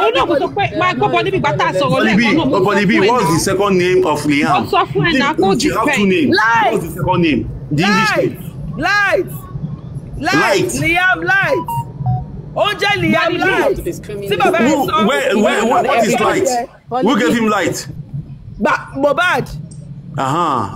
òun náà mo sọ pé máa gbọ́ Bollybi gbàtà sọ̀rọ̀ lẹ́ẹ̀kan náà mo sọ fún ẹ̀ náà. Bollybi, what's the second name of Liam? Mo sọ fún ẹ̀ náà kó You have two names. What's the second name? The English name. Light. Liam Light. Ó jẹ́ Liam Light. Sí bàbá ẹ̀ sọ. What is Light? Who gave him Light? Mohbad.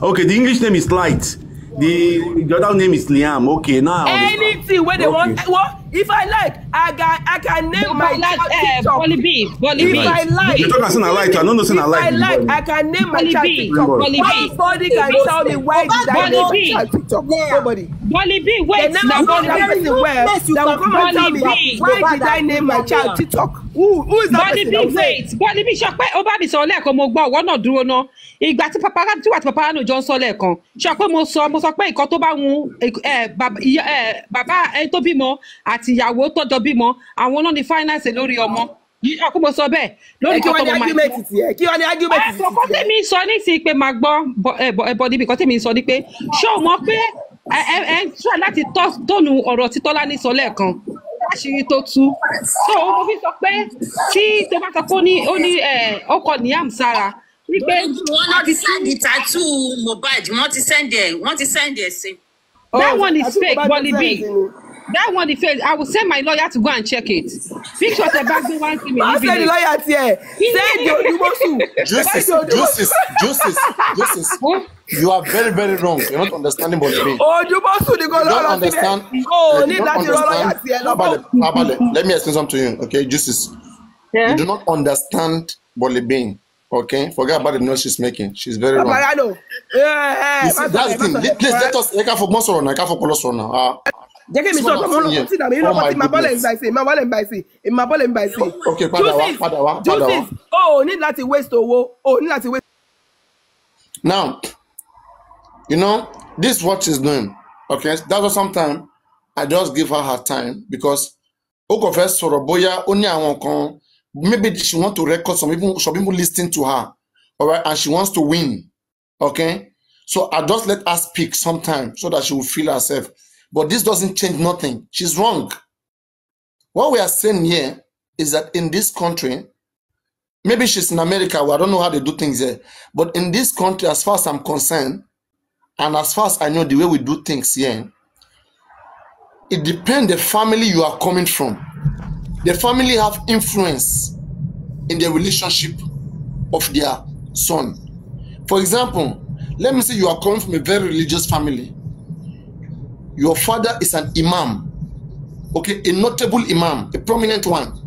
Okay, the English name is Light. The other name is Liam. Okay, now. Anything where they want. Well, if I like, I can name my child TikTok. Bollybi. If I like. You talk as in a light. I don't know. If I like, I can name my child TikTok. Nobody can tell me why did I name my child TikTok. Nobody. Bollybi, wait. Now everywhere. That will come and tell me why did I name my child TikTok. Who is that person? Bollybi, wait. Bollybi, sọ pé ó bá mi sọ lẹ́ẹ̀kan mo gbọ́ ọwọ́ náà dúró náà. Ìgbà tí Papariano jọ ń sọ lẹ́ẹ̀kan. Sọ pé mo sọ pé nǹkan tó bá wù bàbá ẹni tó bímọ àti ìyàwó tó jọ bímọ àwọn náà ní finance lórí ọmọ. Ọkọ mo sọ bẹ́ẹ̀ lórí nǹkan tó mọ máa. Kí wọ́n ní argument ti kò tèmi sọ ní sí pé máa gbọ́ Bollybi kò tèmi sọ ní pé ṣé o mọ̀ pé ẹ ń try láti tónú ọ̀rọ̀ tí Tọ́lání sọ lẹ́ẹ̀kan àṣírí tó tú. So mo fi sọ pé tí tó bá sọ pé ó ní ọkọ Liam sára wípé wọ́n ti send the tattoo Mohbad wọ́n ti send ẹ̀ sí. That one is fake, Bollybi. That one is fake. I will send my lawyer to go and check it. Pictures the back they want to me. I'll send the lawyer here. Send your Justice. You are very, very wrong. You're not understanding Bollybi. Oh, you don't understand. Oh, need that lawyer. Let me explain something to you, okay? Justice. Yeah? You do not understand Bollybi. Okay, forget about the noise she's making. She's very wrong. Papariano. That's the thing. Please let us. I can't focus on. I can't focus on now. Okay, Justice. Oh, need láti waste owó. Oh, need láti waste. Now, you know this is what she's doing. Okay, that's why sometimes I just give her time because confess Soroboya only I maybe she want to record some people listening to her, all right, and she wants to win, okay? So I just let her speak sometime so that she will feel herself. But this doesn't change nothing. She's wrong. What we are saying here is that in this country, maybe she's in America, where I don't know how they do things here, but in this country, as far as I'm concerned, and as far as I know the way we do things here, it depends the family you are coming from. The family have influence in the relationship of their son. For example, let me say you are coming from a very religious family. Your father is an imam, okay, a notable imam, a prominent one,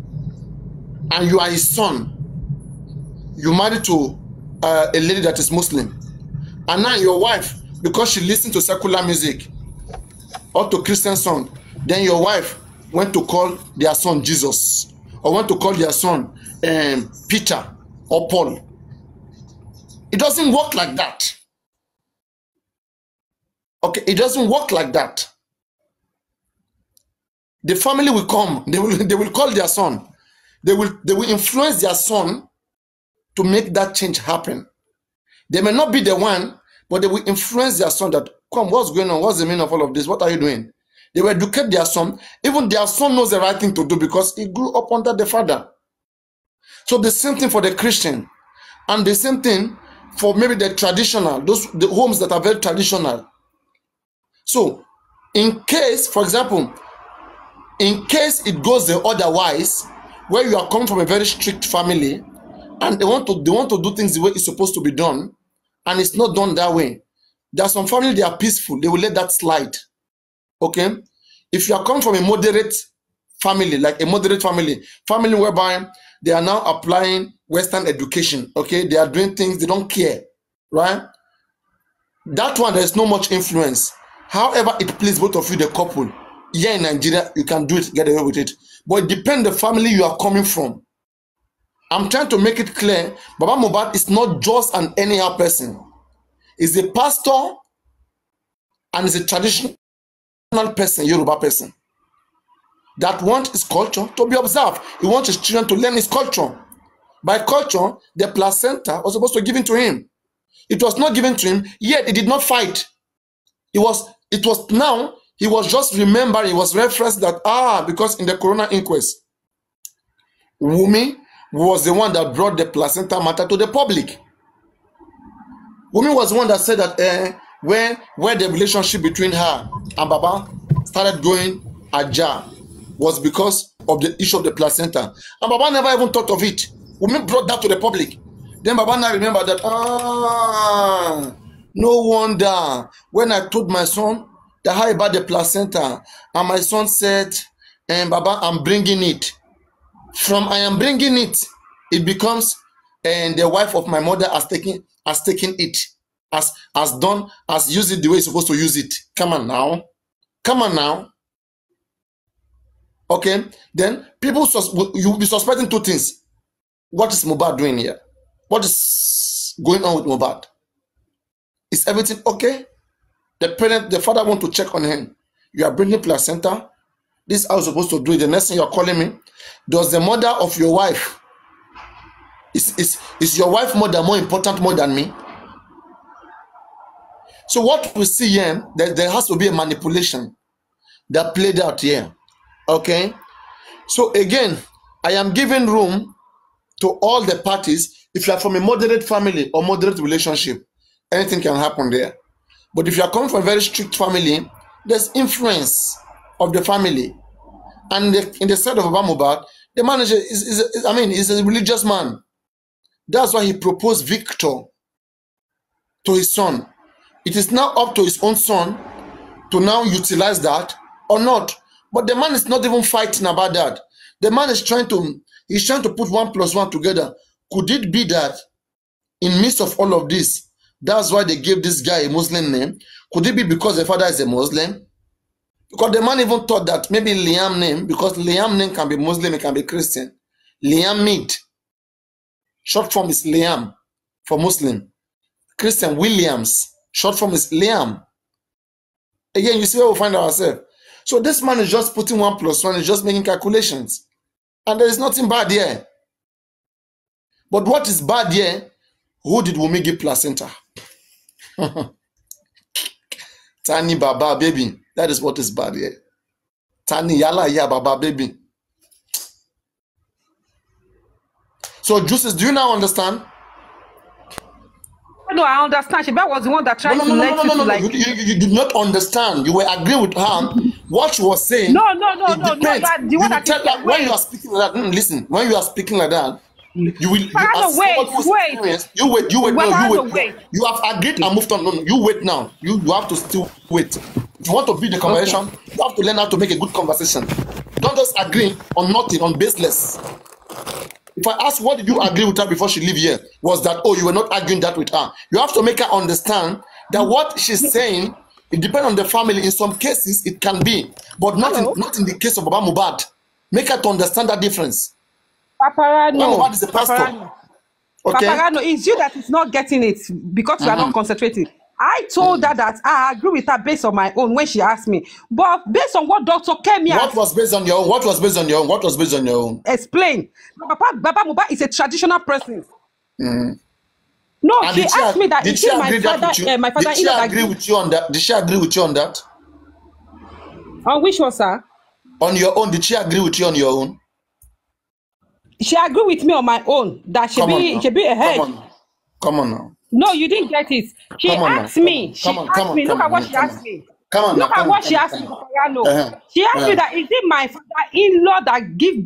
and you are his son. You married to a lady that is Muslim, and now your wife, because she listens to secular music or to Christian song, then your wife went to call their son Jesus, or went to call their son Peter or Paul. It doesn't work like that. Okay, it doesn't work like that. The family will come, they will call their son. They will influence their son to make that change happen. They may not be the one, but they will influence their son that, come, what's going on? What's the meaning of all of this? What are you doing? They will educate their son. Even their son knows the right thing to do because he grew up under the father. So the same thing for the Christian. And the same thing for maybe the traditional, the homes that are very traditional. So in case, for example, in case it goes the otherwise, where you are coming from a very strict family and they want to do things the way it's supposed to be done, and it's not done that way. There are some families, they are peaceful. They will let that slide. Okay? If you are coming from a moderate family, like a moderate family whereby they are now applying Western education, okay? They are doing things, they don't care, right? That one, there is no much influence. However, it pleases both of you, the couple. Here in Nigeria, you can do it, get away with it. But it depends the family you are coming from. I'm trying to make it clear, Baba Mohbad is not just an anyhow person. He's a pastor and he's a traditional person, Yoruba person, that wants his culture to be observed. He wants his children to learn his culture. By culture, the placenta was supposed to be given to him. It was not given to him, yet he did not fight. It was now, he was just remembering, he was referenced that, because in the Corona inquest, Wumi was the one that brought the placenta matter to the public. Wunmi was the one that said that where the relationship between her and Baba started going ajar was because of the issue of the placenta. And Baba never even thought of it. Wunmi brought that to the public. Then Baba now remembered that, no wonder when I told my son that how about the placenta, and my son said, Baba, I'm bringing it. From I am bringing it, it becomes, and the wife of my mother has taken it, has used it the way it's supposed to use it. Come on now. Okay, then people you'll be suspecting two things. What is Mohbad doing here? What is going on with Mohbad? Is everything okay? The father want to check on him. You are bringing placenta. This is how you're supposed to do it. The next thing you're calling me. Does the mother of your wife, is your wife mother more important more than me? So what we see here, there has to be a manipulation that played out here. Okay? So again, I am giving room to all the parties. If you are from a moderate family or moderate relationship, anything can happen there. But if you are coming from a very strict family, there's influence of the family. And in the side of Mohbad, the manager is a religious man. That's why he proposed Victor to his son. It is now up to his own son to now utilize that or not. But the man is not even fighting about that. The man is trying to put 1 + 1 together. Could it be that in midst of all of this, that's why they gave this guy a Muslim name? Could it be because the father is a Muslim? Because the man even thought that maybe Liam name, because Liam name can be Muslim, it can be Christian. Liam Mead. Short form is Liam for Muslim. Christian Williams. Short form is Liam. Again, you see where we find ourselves. So this man is just putting 1 + 1, is just making calculations. And there is nothing bad here. But what is bad here? Who did Wunmi give placenta? Tani Baba baby. That is what is bad here. Tani Yala Ya Baba baby. So Juices, do you now understand? No, I understand. Sheba was the one that tried to let you like. You did not understand. You were agreeing with her. What she was saying. No. The one that when you are speaking like that, listen. When you are speaking like that, you will. Wait. You wait. No. You have agreed and moved on. No. You wait now. You have to still wait. If you want to build the conversation, you have to learn how to make a good conversation. Don't just agree on nothing, on baseless. If I ask what did you agree with her before she leave here, was that, oh, you were not arguing that with her. You have to make her understand that what she's saying, it depends on the family. In some cases, it can be, but not in the case of Baba Mohbad. Make her to understand that difference. Papariano. Mohbad is a pastor. Okay? Papariano, it's you that is not getting it because you are not concentrating. I told her that I agree with her based on my own when she asked me. But based on what Dr. Kemi What was based on your own? What was based on your own? What was based on your own? Explain. Baba Mohbad is a traditional person. No, and she asked me that. Did she agree that with you? My father did she agree with you on that? Did she agree with you on that? On which one, sir? On your own. Did she agree with you on your own? She agreed with me on my own that she be ahead. Come on now. No, you didn't get it. She asked me. Look at what she asked me. Look at what she asked me. She asked me that is it my father-in-law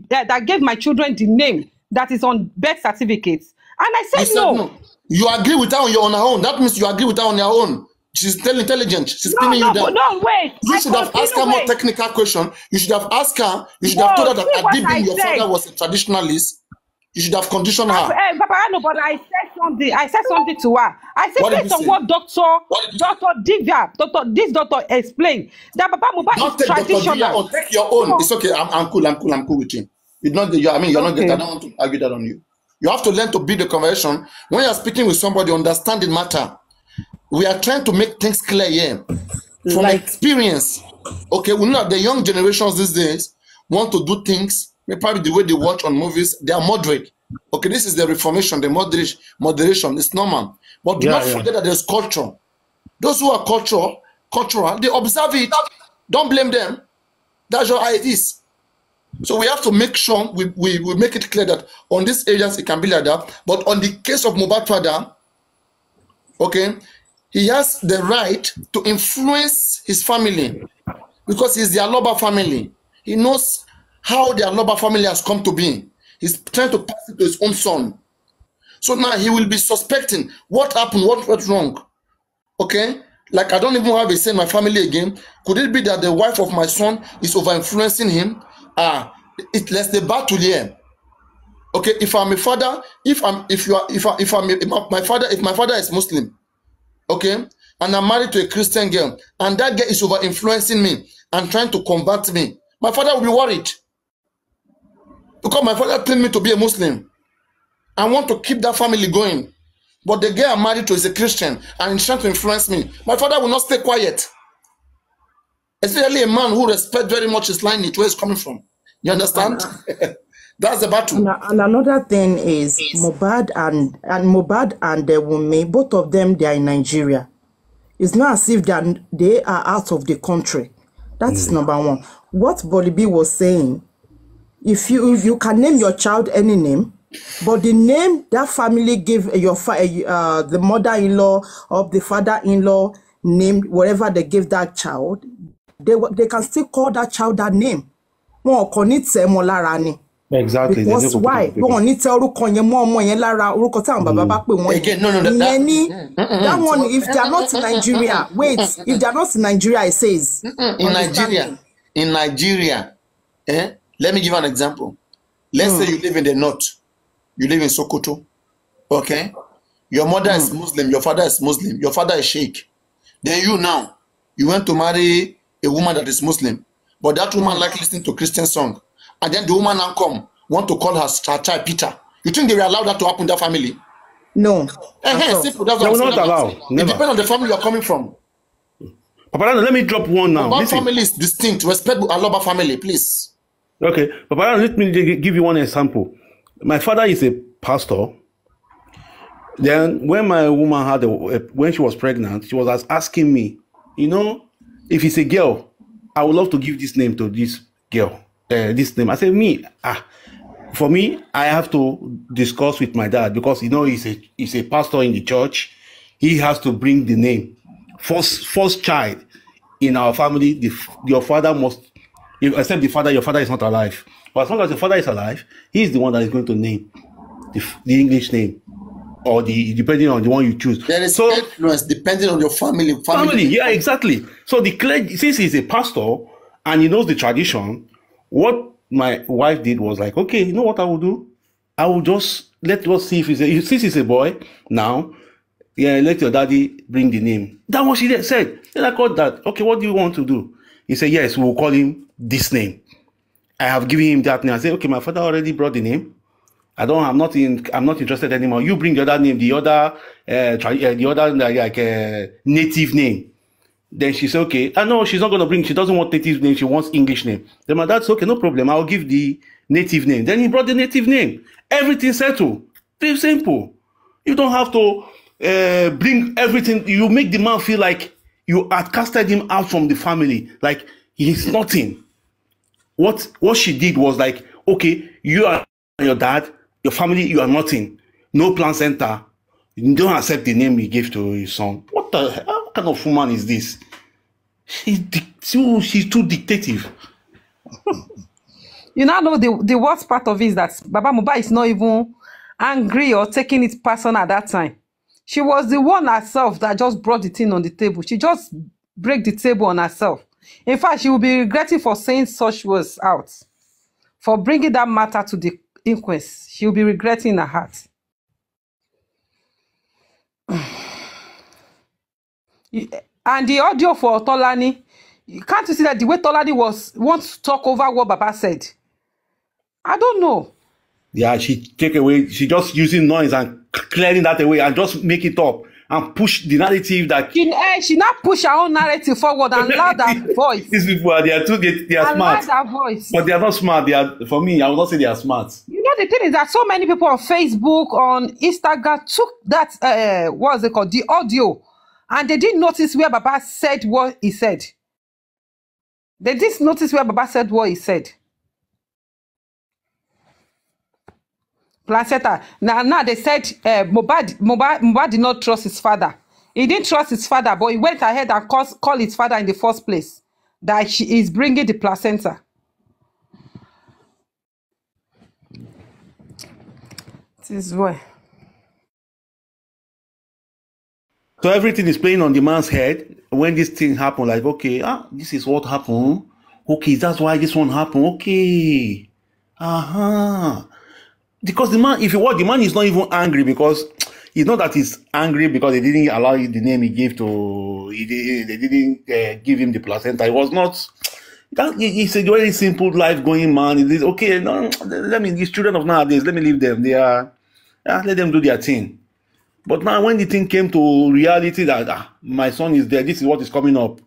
that gave my children the name that is on birth certificates? And I said no. You agree with her on her own. That means you agree with her on your own. She's intelligent. She's pinning you down. No, wait. You should have asked her more technical question. You should have asked her. You should have told her that Adibin, your father, was a traditionalist. You should have conditioned her. Papariano, but I said something. I said something to her. I said based on what Dr. Divya, this doctor explained that Baba Mohbad is traditional. Take your own. It's okay. I'm cool with you. You're not getting. I don't want to argue that on you. You have to learn to build the conversation. When you are speaking with somebody, understanding matter. We are trying to make things clear here. From experience. Okay, we know the young generations these days want to do things. Probably the way they watch on movies, they are moderate. Okay, this is the reformation, the moderation. It's normal. But do not forget that there's culture. Those who are cultural, they observe it. Don't blame them. That's how it is. So we have to make sure we make it clear that on these areas it can be like that. But on the case of Mohbad father, okay, he has the right to influence his family because he's the Aloba family. He knows how the Aloba family has come to be. He's trying to pass it to his own son. So now he will be suspecting what happened, what went wrong. Okay? Like, I don't even have a say in my family again. Could it be that the wife of my son is over-influencing him? Let's the battle here. Okay, if I'm a father, if my father is Muslim, okay, and I'm married to a Christian girl, and that girl is over-influencing me and trying to convert me, my father will be worried. Because my father trained me to be a Muslim. I want to keep that family going. But the girl I'm married to is a Christian and he's trying to influence me. My father will not stay quiet. Especially a man who respects very much his lineage, where he's coming from. You understand? That's the battle. And another thing is Mohbad and Wunmi, both of them, they are in Nigeria. It's not as if they are out of the country. That is number one. What Bollybi was saying, if you can name your child any name, but the name that family give the mother-in-law or the father-in-law name, whatever they give that child, they can still call that child that name. Exactly. Because why? Again, no, that one, if they are not in Nigeria, wait, if they are not in Nigeria, it says. In Nigeria, let me give an example. Let's say you live in the north. You live in Sokoto, okay? Your mother is Muslim, your father is Muslim, your father is Sheikh. Then you went to marry a woman that is Muslim, but that woman like listening to Christian song. And then the woman now want to call her child Peter. You think they will allow that to happen in that family? No. Simple. That's what not allow. It depends on the family you're coming from. Papariano, let me drop one now. Our family is distinct. Respect Aloba family, please. Okay, Papariano, let me give you one example. My father is a pastor. Then when my woman when she was pregnant, she was asking me, if it's a girl, I would love to give this name to this girl. This name. I said, for me, I have to discuss with my dad because he's a pastor in the church. He has to bring the name. First child in our family, your father must, except the father, your father is not alive. But as long as the father is alive, he's the one that is going to name the English name, or depending on the one you choose. There is influence depending on your family. Yeah, exactly. So the clergy, since he's a pastor and he knows the tradition, what my wife did was like, okay, you know what I will do? I will just let us see since he's a boy now. Yeah, let your daddy bring the name. That's what she said. Then I called that. Okay, what do you want to do? He said, yes, we'll call him this name. I have given him that name. I said, okay, my father already brought the name. I'm not interested anymore. You bring the other name, the other native name. Then she said, okay. No, she's not going to bring. She doesn't want native name. She wants English name. Then my dad said, okay, no problem. I'll give the native name. Then he brought the native name. Everything settled. Very simple. You don't have to bring everything. You make the man feel like you had casted him out from the family. Like he's nothing. What she did was like, okay, you are your dad, your family, you are nothing. No plan center. You don't accept the name he gave to his son. What kind of woman is this? She's too dictative. You now know the worst part of it is that Baba Mohbad is not even angry or taking it personal at that time. She was the one herself that just brought the thing on the table. She just break the table on herself. In fact, she will be regretting for saying such words out. For bringing that matter to the inquest. She will be regretting in her heart. And the audio for Tolani, can't you see that the way Tolani wants to talk over what Baba said? I don't know. Yeah, she take away, she just using noise and clearing that away and just make it up and push the narrative that she now push her own narrative forward and loud her voice. These people they are smart. Loud her voice. But they are not smart. They are, for me, I will not say they are smart. You know, the thing is that so many people on Facebook, on Instagram took that what's it called, the audio, and they didn't notice where Baba said what he said. They didn't notice where Baba said what he said. placenta. Now they said Mohbad did not trust his father. He didn't trust his father, but he went ahead and called his father in the first place that she is bringing the placenta. This is why. So everything is playing on the man's head when this thing happened. Like, okay, this is what happened. Okay, that's why this one happened. Okay. Because the man, if you watch, the man is not even angry because it's not that he's angry because they didn't allow the name he gave to, they didn't give him the placenta. It was not, it's a very simple life going man. It is, okay, no, these children of nowadays, let me leave them. They are, let them do their thing. But now when the thing came to reality that my son is there, this is what is coming up,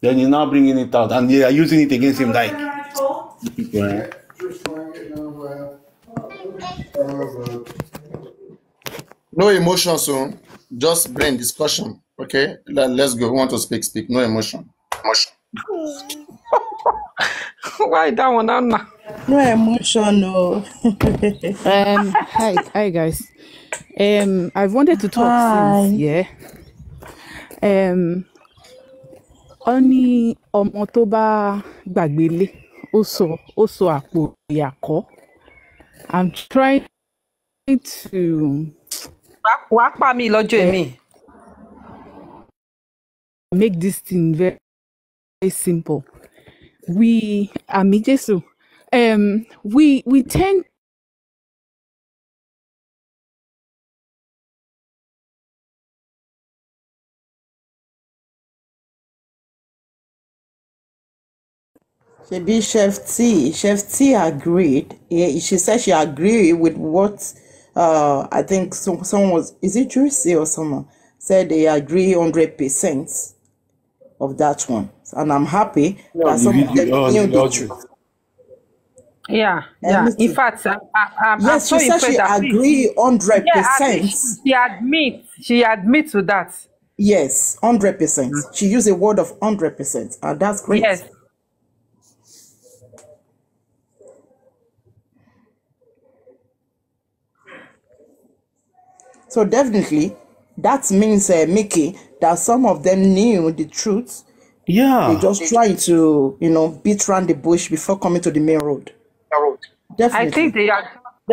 then you're now bringing it out and they are using it against him like. Yeah. No emotion, so just brain discussion. Okay, let's go. We want to speak. No emotion. Why that one, Anna? No emotion, no. Hi guys. I've wanted to talk since, yeah. Only October Bagbele also àpò ìyàkọ́. I'm trying to make this thing very, very simple. We tend Maybe Chef T agreed. Yeah, she said she agreed with what I think someone was, is it Juicy or someone said they agree 100% of that one. And I'm happy that some of them knew the truth. Yeah. In fact, yes, she said she agree 100%. Yeah, she admits to that. Yes, 100%. She used a word of 100%, and that's great. Yes. So definitely, that means, Mickey, that some of them knew the truth. Yeah. They just trying to, beat around the bush before coming to the main road. Definitely. I think they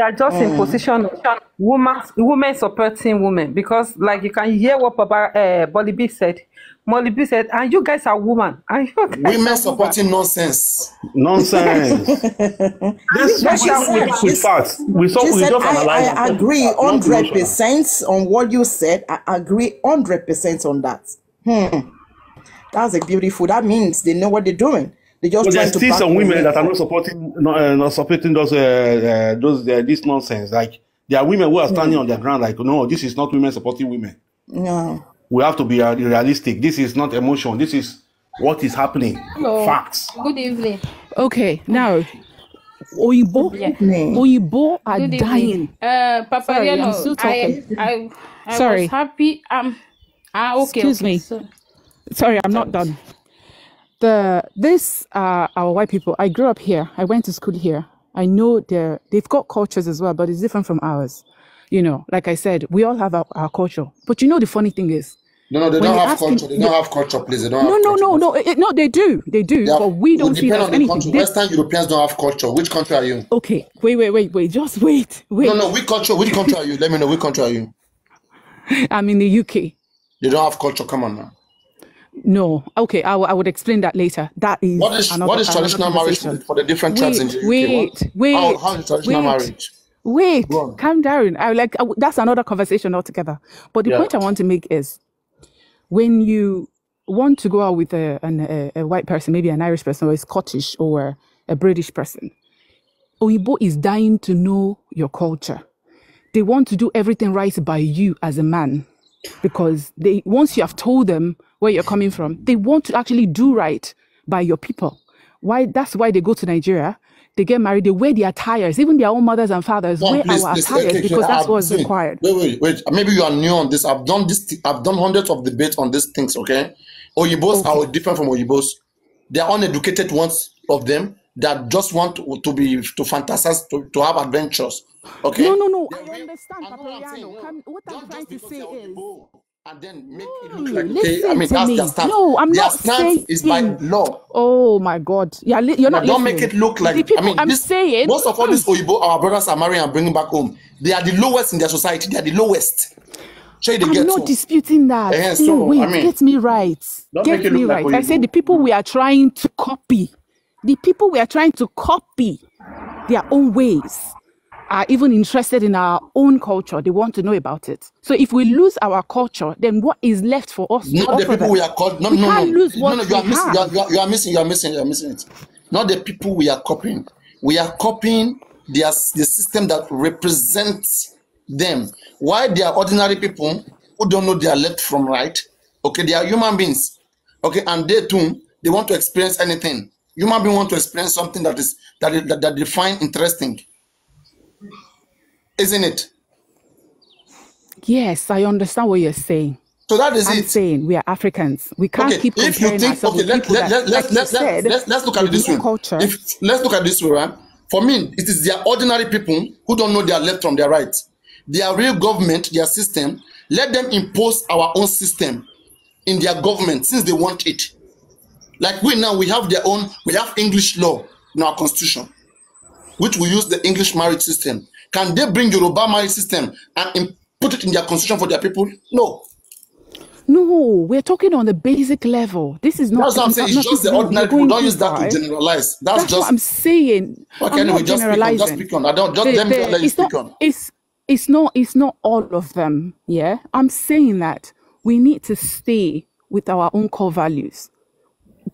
are just in position of women supporting women, because like you can hear what Bollybi said. Bollybi said, and you guys are women. Women supporting nonsense. Nonsense. With facts. We just analyze. I agree 100% on what you said. I agree 100% on that. That's a beautiful. That means they know what they're doing. They just trying to. There's still some women that are not supporting this nonsense. Like there are women who are standing on their ground. Like, no, this is not women supporting women. No. We have to be realistic. This is not emotion. This is what is happening. Hello. Facts. Good evening. Okay, now Oyibo are dying. Papariano, I'm still talking. I Sorry. was happy. Okay. Excuse me. Sorry, I'm not done. This our white people. I grew up here. I went to school here. I know they've got cultures as well, but it's different from ours. Like I said, we all have our culture. But the funny thing is, no, they don't have culture. They don't have culture, please. They don't have culture. No, they do. They do. Yeah, but we don't see it as anything. Western Europeans don't have culture. Which country are you? Okay, wait. Just wait. No, which country are you? Let me know, which country are you? I'm in the UK. They don't have culture. Come on now. No. Okay, I would explain that later. That is what is traditional marriage for the different tribes in the UK? Wait. How is traditional marriage? Wait, calm down. That's another conversation altogether. But the point I want to make is, when you want to go out with a white person, maybe an Irish person, or a Scottish, or a British person, Oyibo is dying to know your culture. They want to do everything right by you as a man, because once you have told them where you're coming from, they want to actually do right by your people. That's why they go to Nigeria. They get married, they wear their attires, even their own mothers and fathers wear our attires because that's what's required. Wait. Maybe you are new on this. I've done hundreds of debates on these things, okay? Oyibos are different from Oyibos. They are uneducated ones of them. that just want to fantasize, to have adventures. Okay? No. The I real- understand, I know what I'm saying. Papariano. What I'm Don't trying just to because say they are is, Igbo and then make it no, look like, okay, I listen mean, to that's me. their stance. No, I'm Their not stance is by saying. law. Oh my God. You're Now, not don't make listening. it look like, The people I mean, I'm this, saying, most of all these Oyibo, our brothers are marrying and bringing back home. They are the lowest in their society. They are the lowest. Sure, they I'm get not so. disputing that. No, So, I wait, mean, get me right. don't make Get it me look like right. I said the Oyibo. people we are trying to copy, their own ways, are even interested in our own culture. They want to know about it. So if we lose our culture, then what is left for us to Not the offer people them? we are called. No, We no, can't no. lose No, what no, you we are missing. have. You are missing it. Not the people we are copying. We are copying the system that represents them. Why they are ordinary people who don't know their left from right. Okay, they are human beings. Okay, and they too, they want to experience anything. Human beings want to experience something that they find interesting, isn't it? Yes, I understand what you're saying. So that is I'm it. saying we are Africans. We can't Okay, keep if you comparing think, ourselves okay, with people that, like you said, let's look at they it this do way. culture. Let's look at it this way, right? For me, it is their ordinary people who don't know their left from their right. Their real government, their system, let them impose our own system in their government since they want it. Like we now, we have English law in our constitution, which we use the English marriage system. Can they bring Yoruba marriage system and put it in their constitution for their people? No. No, we're talking on the basic level. This is not. That's what I'm saying. It's just the ordinary people. Don't use that to generalize. That's just what I'm saying. Okay, I'm anyway, not just generalizing. speak on. I don't just let me let you speak on. It's not all of them. Yeah, I'm saying that we need to stay with our own core values.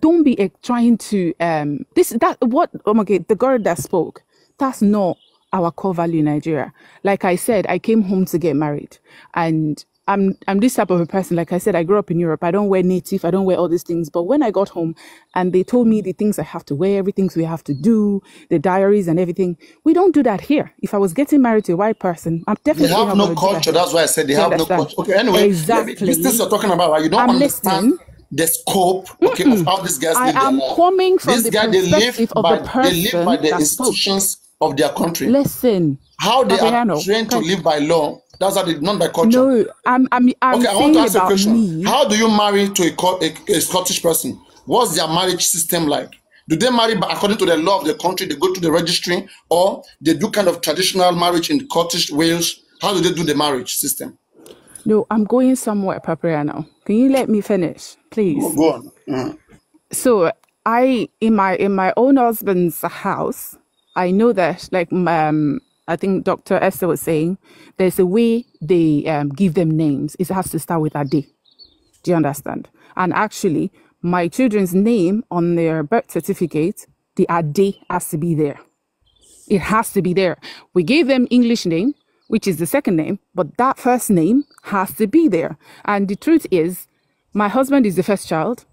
Don't be trying to the girl that spoke. That's not our core value in Nigeria. Like I said, I came home to get married, and I'm this type of a person. Like I said, I grew up in Europe. I don't wear native. I don't wear all these things. But when I got home and they told me the things I have to wear, everything we have to do, the diaries and everything, we don't do that here. If I was getting married to a white person, I'm definitely they have no culture. That's why I said they have no culture. Okay, anyway, exactly. These things you're talking about, right? You don't understand the scope, okay, of how these guys live their life. I am coming from the perspective of the person they live by the institutions of their country. Listen, how they are trained to live by law. That's how they, not by culture. No, I'm okay, I want to ask you a question. Me. How do you marry to a Scottish person? What's their marriage system like? Do they marry according to the law of the country? They go to the registry, or they do kind of traditional marriage in Scottish Wales? How do they do the marriage system? No, I'm going somewhere, Papariano. Can you let me finish, please? Oh, go on. Mm-hmm. So in my own husband's house, I know that, like, I think Dr. Esther was saying, there's a way they give them names. It has to start with a D. Do you understand? And actually, my children's name on their birth certificate, the Ade has to be there. It has to be there. We gave them English name, which is the second name, but that first name has to be there. And the truth is, my husband is the first child,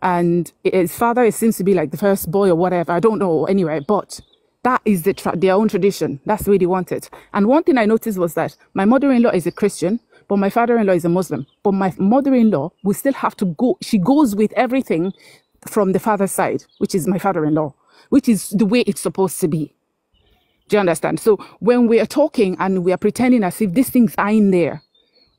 and his father seems to be like the first boy or whatever. I don't know. Anyway, but that is their own tradition. That's the way they want it. And one thing I noticed was that my mother-in-law is a Christian, but my father-in-law is a Muslim. But my mother-in-law will still have to go. She goes with everything from the father's side, which is my father-in-law, which is the way it's supposed to be. Do you understand? So when we are talking and we are pretending as if these things are in there,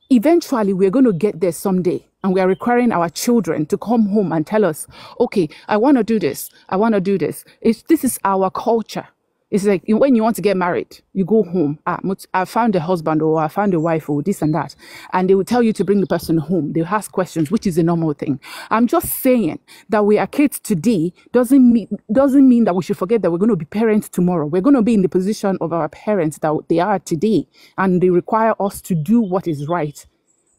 eventually we're going to get there someday. And we are requiring our children to come home and tell us, okay, I want to do this. I want to do this. This is our culture. It's like when you want to get married, you go home. I found a husband, or I found a wife, or this and that. And they will tell you to bring the person home. They'll ask questions, which is a normal thing. I'm just saying that we are kids today doesn't mean that we should forget that we're going to be parents tomorrow. We're going to be in the position of our parents that they are today. And they require us to do what is right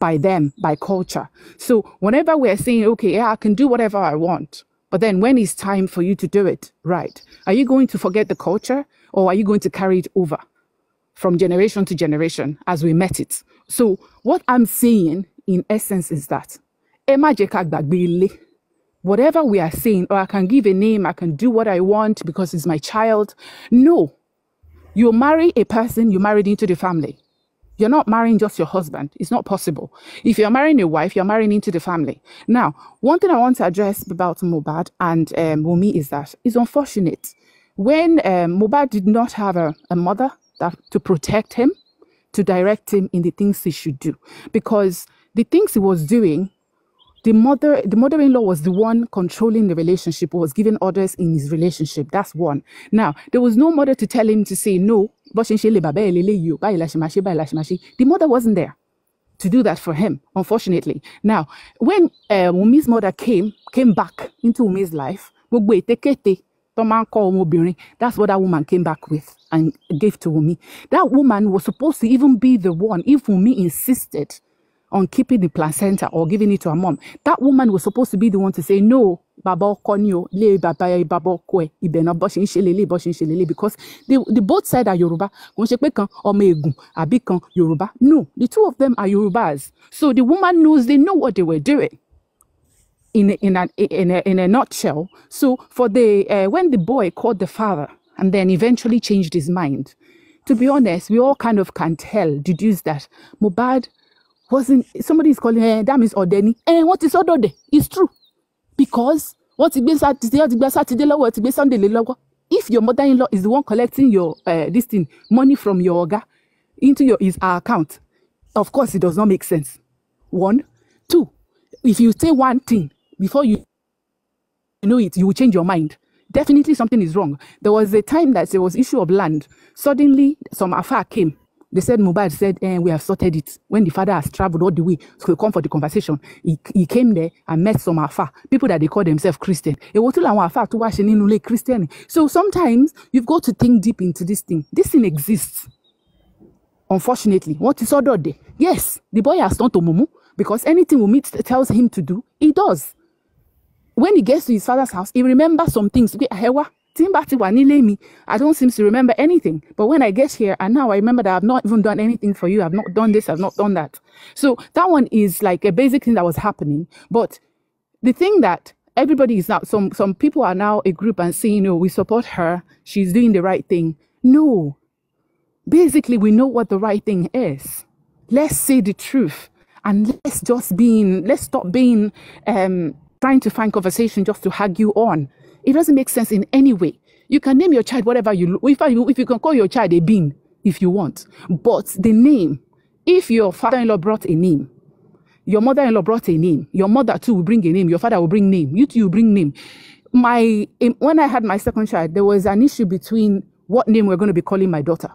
by them, by culture. So whenever we're saying, okay, yeah, I can do whatever I want, but then when it's time for you to do it, right, are you going to forget the culture, or are you going to carry it over from generation to generation as we met it? So what I'm saying in essence is that whatever we are saying, or I can give a name, I can do what I want because it's my child. No, you marry a person, you married into the family. You're not marrying just your husband. It's not possible. If you're marrying a wife, you're marrying into the family. Now, one thing I want to address about Mohbad and Wunmi is that it's unfortunate when Mohbad did not have a mother to protect him, to direct him in the things he should do, because the things he was doing, the mother-in-law was the one controlling the relationship, was giving orders in his relationship. That's one. Now, there was no mother to tell him to say no. The mother wasn't there to do that for him, unfortunately. Now, when Wumi's mother came back into Wumi's life, that's what that woman came back with and gave to Wumi. That woman was supposed to even be the one, if Wumi insisted on keeping the placenta or giving it to her mom, that woman was supposed to be the one to say, no, Baba Konyo, le Baba Baba Kwe, Ibena Boshin Shelele, because the both sides are Yoruba. Yoruba. No, the two of them are Yorubas. So the woman knows, they know what they were doing. In a nutshell. So for when the boy called the father and then eventually changed his mind, to be honest, we all kind of can deduce that Mohbad wasn't, somebody is calling that means Odeni. And what is Odode? It's true. Because if your mother-in-law is the one collecting your money from your Oga into his account, of course it does not make sense. 1, 2, if you say one thing before you know it, you will change your mind. Definitely something is wrong. There was a time that there was issue of land. Suddenly some affair came. They said, Mohbad said, we have sorted it. When the father has traveled all the way to come for the conversation, he came there and met some affair. People that they call themselves Christian. So sometimes you've got to think deep into this thing. This thing exists. Unfortunately, what is ordered there? Yes, the boy has turned to Mumu because anything Wumi tells him to do, he does. When he gets to his father's house, he remembers some things. I don't seem to remember anything. But when I get here, and now I remember that I've not even done anything for you. I've not done this. I've not done that. So that one is like a basic thing that was happening. But the thing that everybody is now, some people are now a group and saying, we support her. She's doing the right thing. No. Basically, we know what the right thing is. Let's say the truth. And let's stop being, trying to find conversation just to argue on. It doesn't make sense in any way. You can name your child whatever if you can call your child a bean if you want. But the name, if your father-in-law brought a name, your mother-in-law brought a name, your mother too will bring a name, your father will bring name, you two will bring name. When I had my second child, there was an issue between what name we're going to be calling my daughter.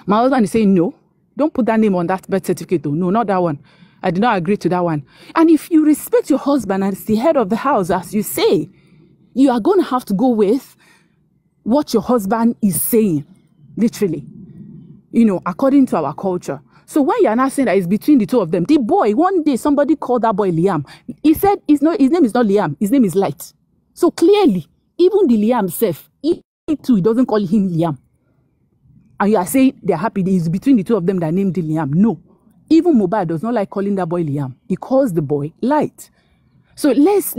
My husband is saying, no, don't put that name on that birth certificate though. No, not that one. I did not agree to that one. And if you respect your husband as the head of the house, as you say, you are going to have to go with what your husband is saying, literally, according to our culture. So when you are not saying that it's between the two of them, the boy, one day somebody called that boy Liam. He said his name is not Liam, his name is Light. So clearly, even the Liam self, he doesn't call him Liam. And you are saying they're happy, it's between the two of them that named the Liam. No. Even Mohbad does not like calling that boy Liam. He calls the boy Light. So let's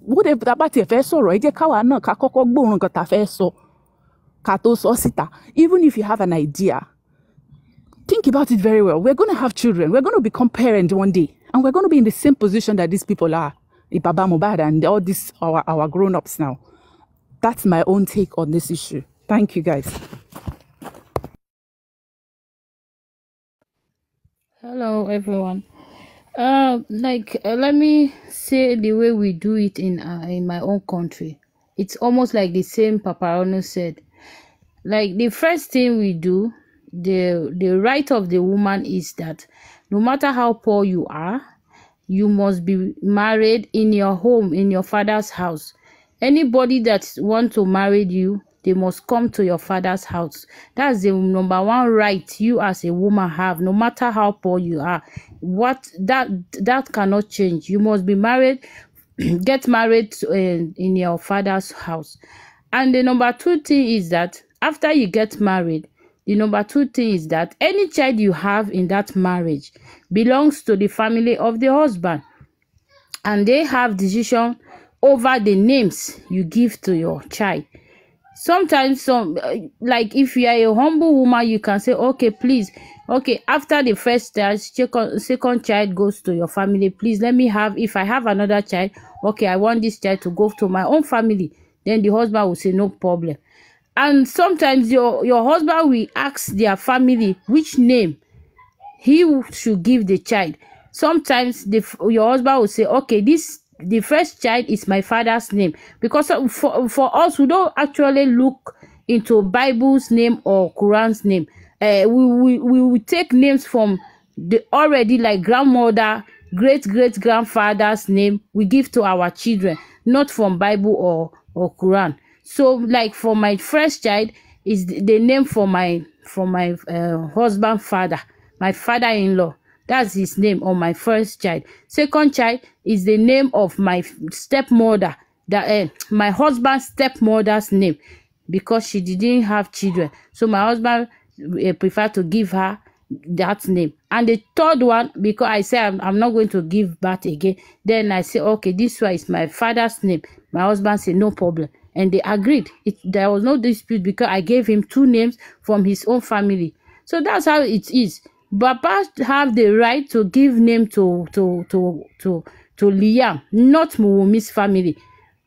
whatever about the first sorrow, even if you have an idea, think about it very well. We're going to have children. We're going to become parents one day. And we're going to be in the same position that these people are. Baba Mohbad and all these our grown-ups now. That's my own take on this issue. Thank you, guys. Hello, everyone. Let me say the way we do it in my own country. It's almost like the same Papariano said. Like the first thing we do, the right of the woman is that no matter how poor you are, you must be married in your home, in your father's house. Anybody that wants to marry you, they must come to your father's house. That's the number one right you as a woman have, no matter how poor you are. That cannot change. You must be married, get married in your father's house. And the number two thing is that after you get married, the number two thing is that any child you have in that marriage belongs to the family of the husband. And they have decision over the names you give to your child. Sometimes like if you are a humble woman, you can say, okay, please, okay, after the first child, second child goes to your family. Please let me have, if I have another child, okay, I want this child to go to my own family. then the husband will say no problem. And sometimes your husband will ask their family which name he should give the child. Sometimes your husband will say, okay, the first child is my father's name, because for us who don't actually look into Bible's name or Quran's name, we will take names from the already, like grandmother, great grandfather's name, we give to our children, not from Bible or Quran. So like for my first child is the name for my husband father, my father-in-law. That's his name on my first child. Second child is the name of my stepmother, my husband's stepmother's name, because she didn't have children. So my husband preferred to give her that name. And the third one, because I say I'm not going to give birth again, then I say, okay, this one is my father's name. My husband said, no problem. And they agreed. There was no dispute, because I gave him 2 names from his own family. So that's how it is. Baba have the right to give name to Liam, not Muwumi's family.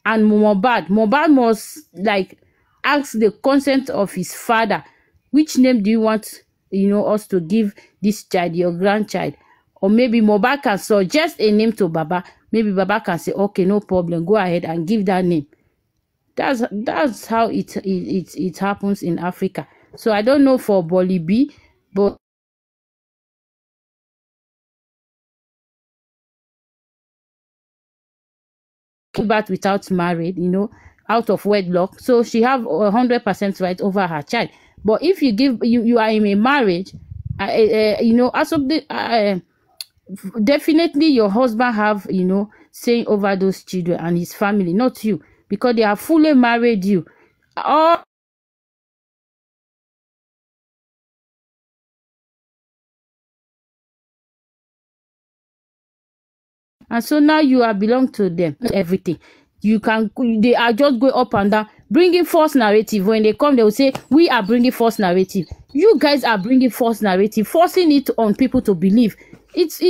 And Mohbad must like ask the consent of his father. Which name do you want, us to give this child, your grandchild? Or maybe Mohbad can suggest a name to Baba. Maybe Baba can say, okay, no problem, go ahead and give that name. That's how it happens in Africa. So I don't know for Bollybi, but birth without married, out of wedlock, so she have 100% right over her child. But if you give, you are in a marriage, as of the definitely your husband have saying over those children and his family, not you, because they have fully married you. And so now you are belong to them, everything. They are just going up and down, bringing false narrative. When they come, they will say, we are bringing false narrative. You guys are bringing false narrative, forcing it on people to believe. It's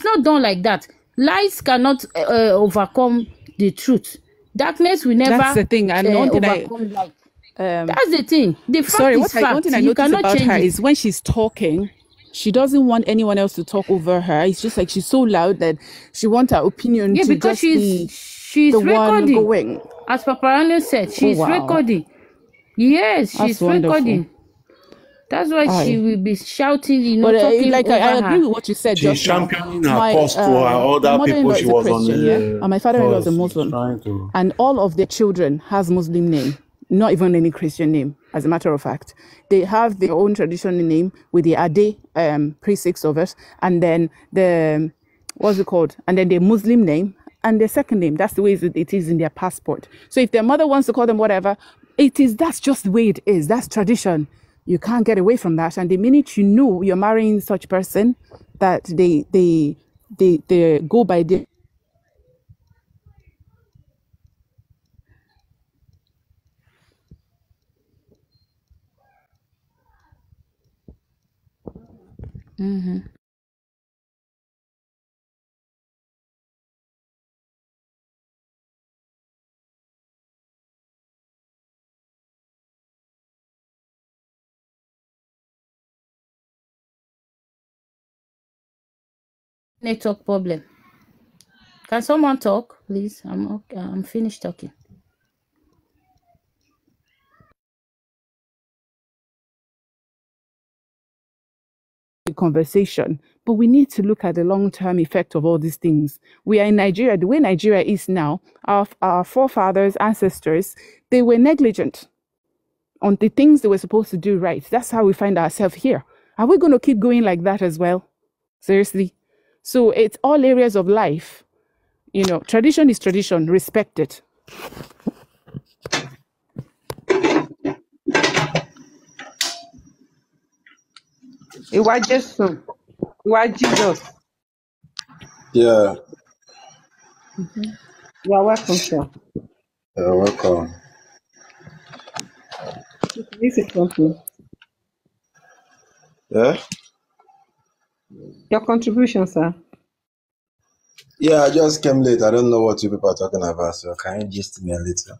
not done like that. Lies cannot overcome the truth. Darkness will never. That's the thing. And overcome light. That's the thing. The fact sorry, is fact. One thing I You notice cannot about change her it. is when she's talking, she doesn't want anyone else to talk over her. It's just like she's so loud that she wants her opinion to because just she's the recording. one going. As Papariano said, she's recording. Yes, she's recording. That's why she will be shouting, but talking like over I agree her. with what you said. She's just now. championing her cause for other people she was on the and my father-in-law is a Muslim, and all of their children has Muslim name, not even any Christian name. As a matter of fact, they have their own traditional name with the Ade prefix of it, and then the what's it called, and then the Muslim name and their second name. That's the way it is in their passport. So if their mother wants to call them whatever, that's just the way it is. That's tradition. You can't get away from that. And the minute you know you're marrying such person, that they go by the network problem. Can someone talk, please? I'm finished talking. conversation, but we need to look at the long-term effect of all these things. We are in Nigeria. The way Nigeria is now, our forefathers, ancestors, they were negligent on the things they were supposed to do right. That's how we find ourselves here. Are we going to keep going like that as well? Seriously? So it's all areas of life. Tradition is tradition. Respect it. Ìwà Jésù, ìwà Jesus. Yeah, You are welcome, sir. you're welcome. This is something. Yeah? Your contribution, sir. Yeah, I just came late. I don't know what you people are talking about, so can you gist me a little?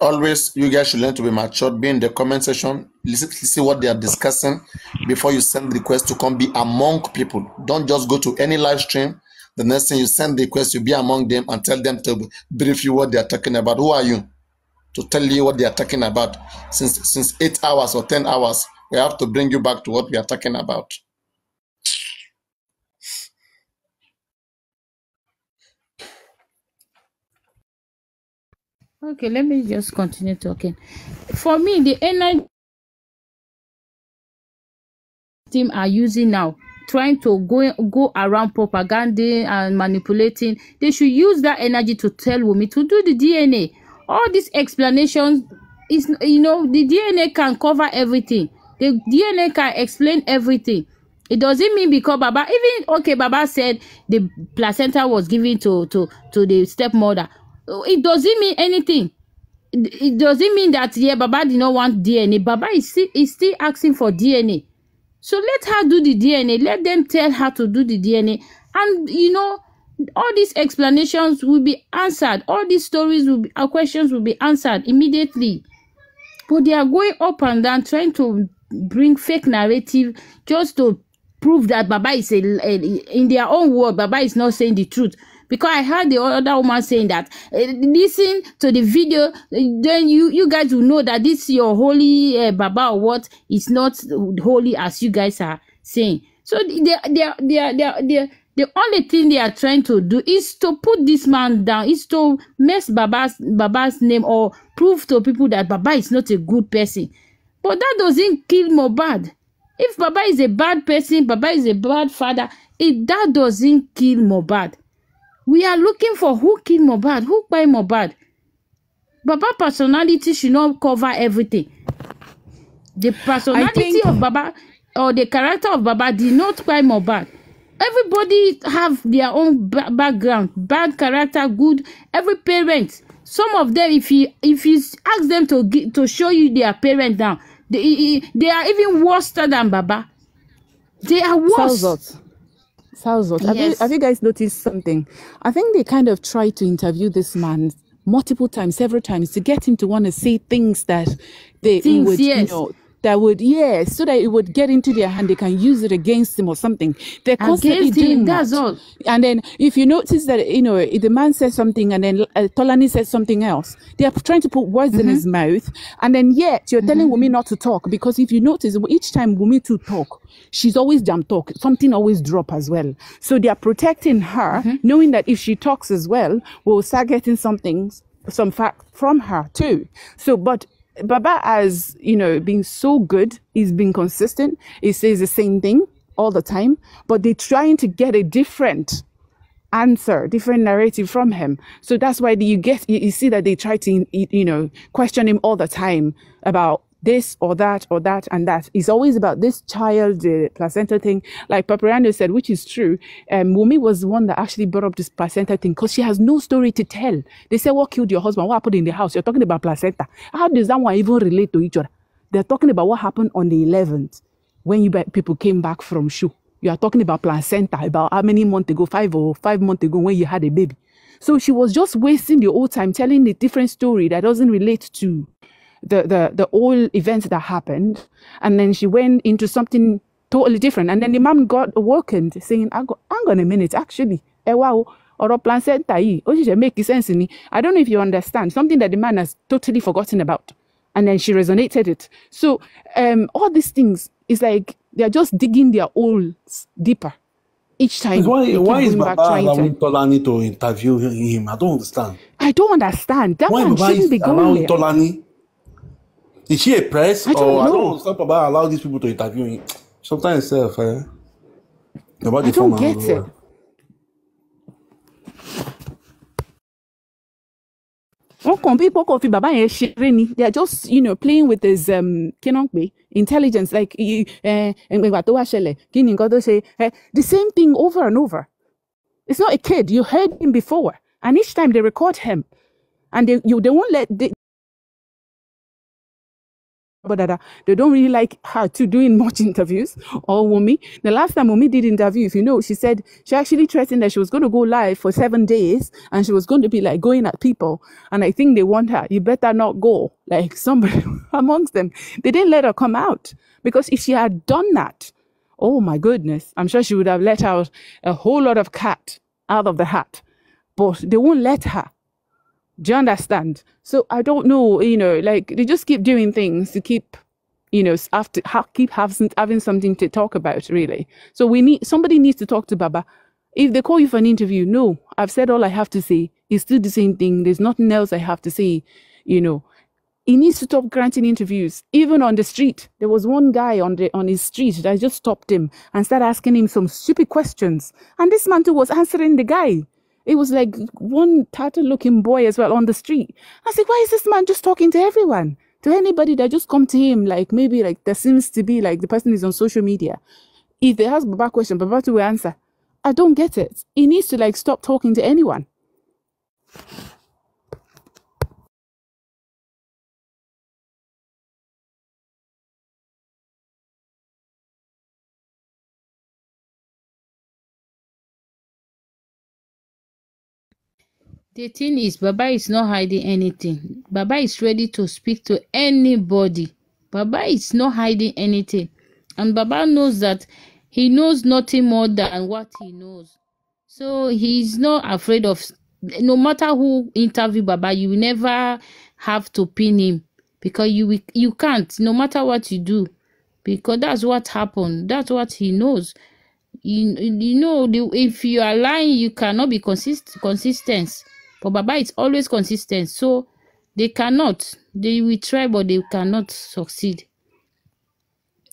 Always, you guys should learn to be mature. Be in the comment section. Listen, see what they are discussing before you send requests to come be among people. Don't just go to any live stream. The next thing you send the request, you be among them and tell them to brief you what they are talking about. Who are you to tell you what they are talking about? Since 8 hours or 10 hours, we have to bring you back to what we are talking about. Okay, let me just continue talking. For me, the energy team are using now, trying to go around propaganda and manipulating, they should use that energy to tell Wunmi to do the DNA. All these explanations is, the DNA can cover everything. The DNA can explain everything. It doesn't mean because Baba, Baba said the placenta was given to the stepmother. It doesn't mean anything. It doesn't mean that Baba did not want DNA. Baba is still asking for DNA. So let her do the DNA. Let them tell her to do the DNA. And all these explanations will be answered. All these stories our questions will be answered immediately. But they are going up and down trying to bring fake narrative just to prove that Baba is in their own word, Baba is not saying the truth. Because I heard the other woman saying that, listen to the video, then you guys will know that this your holy Baba or what is not holy as you guys are saying. So the only thing they are trying to do is to put this man down, is to mess Baba's name or prove to people that Baba is not a good person. But that doesn't kill Mohbad. If Baba is a bad person, Baba is a bad father, that doesn't kill Mohbad. We are looking for who killed Mohbad, who killed Mohbad. Baba personality should not cover everything. The personality of Baba or the character of Baba did not kill Mohbad. Everybody have their own background, bad character, good. Every parent, some of them, if you ask them to show you their parent now, they are even worse than Baba. They are worse. Salzot. Yes. Have you guys noticed something? I think they kind of tried to interview this man multiple times, several times, to get him to want to say things that so that it would get into their hand, they can use it against him or something. They're constantly doing that. That's all. And then if you notice that, if the man says something and then Tolani says something else, they're trying to put words in his mouth, and then yet you're telling Wunmi not to talk, because if you notice, each time Wunmi to talk, she's always jam talk. Something always drop as well. So they are protecting her, knowing that if she talks as well, we'll start getting some fact from her too. So, but Baba, as being so good, he's been consistent. He says the same thing all the time, but they're trying to get a different answer, different narrative from him. So that's why you see that they try to, question him all the time about this or that and that. It's always about this child, the placenta thing. Like Papariano said, which is true. Wunmi was the one that actually brought up this placenta thing because she has no story to tell. They say, what killed your husband? What happened in the house? You're talking about placenta. How does that one even relate to each other? They're talking about what happened on the 11th when people came back from Shu. You are talking about placenta, about how many months ago, 5 months ago when you had a baby. So she was just wasting the whole time telling a different story that doesn't relate to the old events that happened, and then she went into something totally different, and then the mom got awakened saying, hang on a minute, actually, wow, or placenta, make sense in me. I don't know if you understand something that the man has totally forgotten about, and then she resonated it. So all these things is like they're just digging their holes deeper each time. Why is Baba allowing Tolani to interview him? I don't understand. I don't understand. That why man shouldn't be going there. Tolani? Is she a press? I don't know. I don't understand Baba allow these people to interview him. Sometimes I don't get it. They are just, playing with his intelligence, like the same thing over and over. It's not a kid. You heard him before, and each time they record him, and they won't let Dada, they don't really like her to doing much interviews, or Wumi. The last time Wumi did interview, if you know, she said she actually threatened that she was going to go live for 7 days and she was going to be like going at people. And I think they want her, you better not go. Like somebody amongst them, they didn't let her come out, because if she had done that, oh my goodness, I'm sure she would have let out a whole lot of cat out of the hat, but they won't let her. Do you understand? So I don't know, you know, like they just keep doing things to keep, you know, keep having something to talk about, really. So somebody needs to talk to Baba. If they call you for an interview, no, I've said all I have to say. It's still the same thing. There's nothing else I have to say, you know. He needs to stop granting interviews, even on the street. There was one guy on his street that just stopped him and started asking him some stupid questions. And this man too was answering the guy. It was like one tattered-looking boy as well on the street. I said, why is this man just talking to everyone? To anybody that just come to him, like maybe like there seems to be like the person is on social media. If they ask Baba a question, Baba will answer. I don't get it. He needs to like stop talking to anyone. The thing is, Baba is not hiding anything. Baba is ready to speak to anybody. Baba is not hiding anything. And Baba knows that he knows nothing more than what he knows. So he's not afraid of, no matter who interview Baba, you will never have to pin him, because you can't, no matter what you do, because that's what happened. That's what he knows. You know, if you are lying, you cannot be consistent. But Baba is always consistent. So they will try, but they cannot succeed.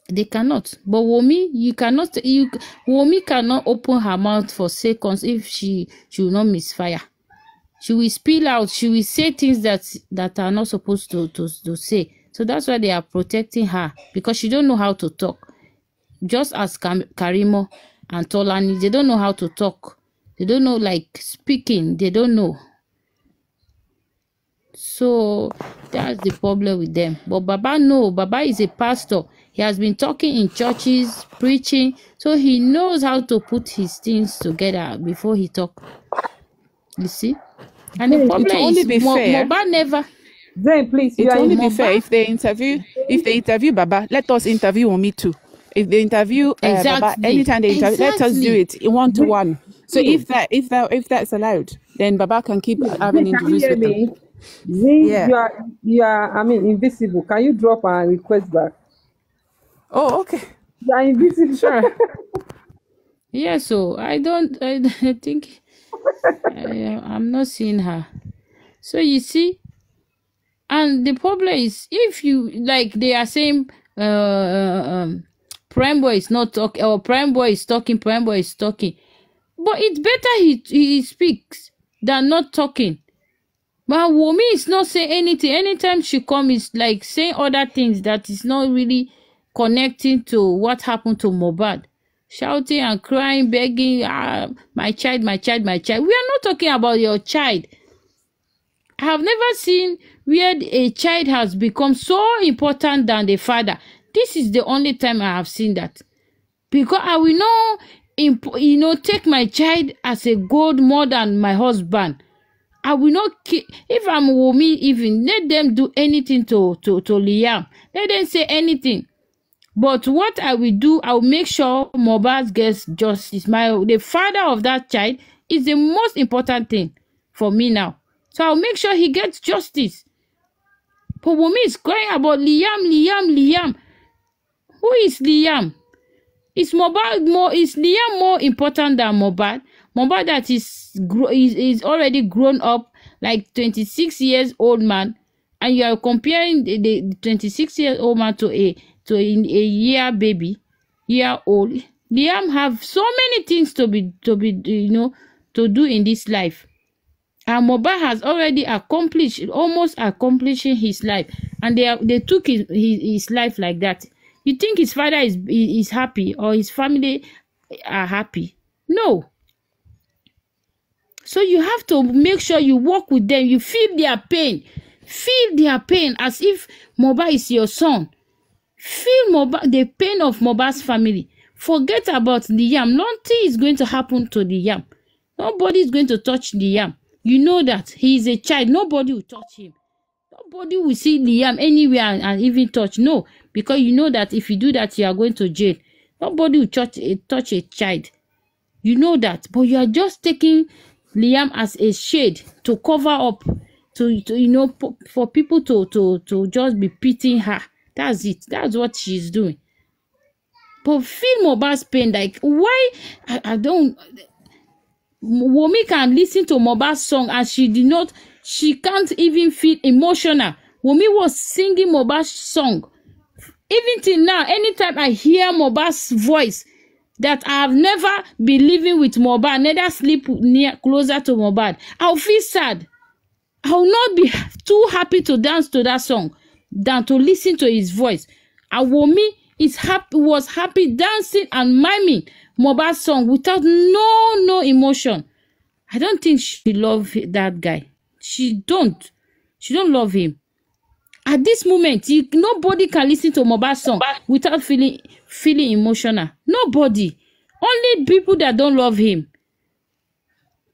They cannot. But Wumi, Wumi cannot open her mouth for seconds if she will not misfire. She will spill out. She will say things that are not supposed to say. So that's why they are protecting her, because she don't know how to talk. Just as Karimo and Tolani, they don't know how to talk. They don't know, like, speaking. They don't know. So that's the problem with them. But Baba, no, Baba is a pastor. He has been talking in churches, preaching, so he knows how to put his things together before he talk. You see? And the problem is, Moba never. Then please, it will only be fair if they interview Baba. Let us interview me too. If they interview Baba, anytime they interview, let us do it 1-to-1. So if that's allowed, then Baba can keep having interviews with them. Yeah. You are, I mean, invisible. Can you drop a request back? Oh, okay. You are invisible. Sure. Yeah, so I think I'm not seeing her. So you see, and the problem is, if you, like, they are saying Prime Boy is not talking, or Prime Boy is talking, Prime Boy is talking, but it's better he speaks than not talking. But Wumi is not saying anything. Anytime she comes, it's like saying other things that is not really connecting to what happened to Mohbad. Shouting and crying, begging, my child, my child, my child. We are not talking about your child. I have never seen where a child has become so important than the father. This is the only time I have seen that. Because I will not, take my child as a gold more than my husband. I will not, if I'm Wumi, even let them do anything to Liam. Let them say anything. But what I will do, I will make sure Mohbad gets justice. The father of that child is the most important thing for me now. So I'll make sure he gets justice. But Wumi is crying about Liam. Who is Liam? Is Liam more important than Mohbad? Mohbad that is already grown up, like 26 years old man, and you are comparing the 26 years old man to a year old. Liam have so many things to do in this life, and Mohbad has already almost accomplishing his life, and they took his life like that. You think his father is happy, or his family are happy? No. So you have to make sure you work with them. You feel their pain. Feel their pain as if Mohbad is your son. Feel Mohbad, the pain of Mohbad's family. Forget about the yam. Nothing is going to happen to the yam. Nobody is going to touch the yam. You know that he is a child. Nobody will touch him. Nobody will see the yam anywhere and even touch. No, because you know that if you do that, you are going to jail. Nobody will touch a child. You know that, but you are just taking Liam as a shade to cover up, to you know, for people to just be pitying her. That's it. That's what she's doing. But feel Mohbad's pain. Like, why? I don't. Wunmi can listen to Mohbad's song and she can't even feel emotional. Wunmi was singing Mohbad's song. Even till now, anytime I hear Mohbad's voice, that I have never been living with Mohbad, neither sleep closer to Mohbad, I'll feel sad. I will not be too happy to dance to that song than to listen to his voice. And Wunmi was happy dancing and miming Mohbad's song without no emotion. I don't think she love that guy. She don't love him. At this moment, nobody can listen to Mohbad's song without feeling emotional. Nobody. Only people that don't love him.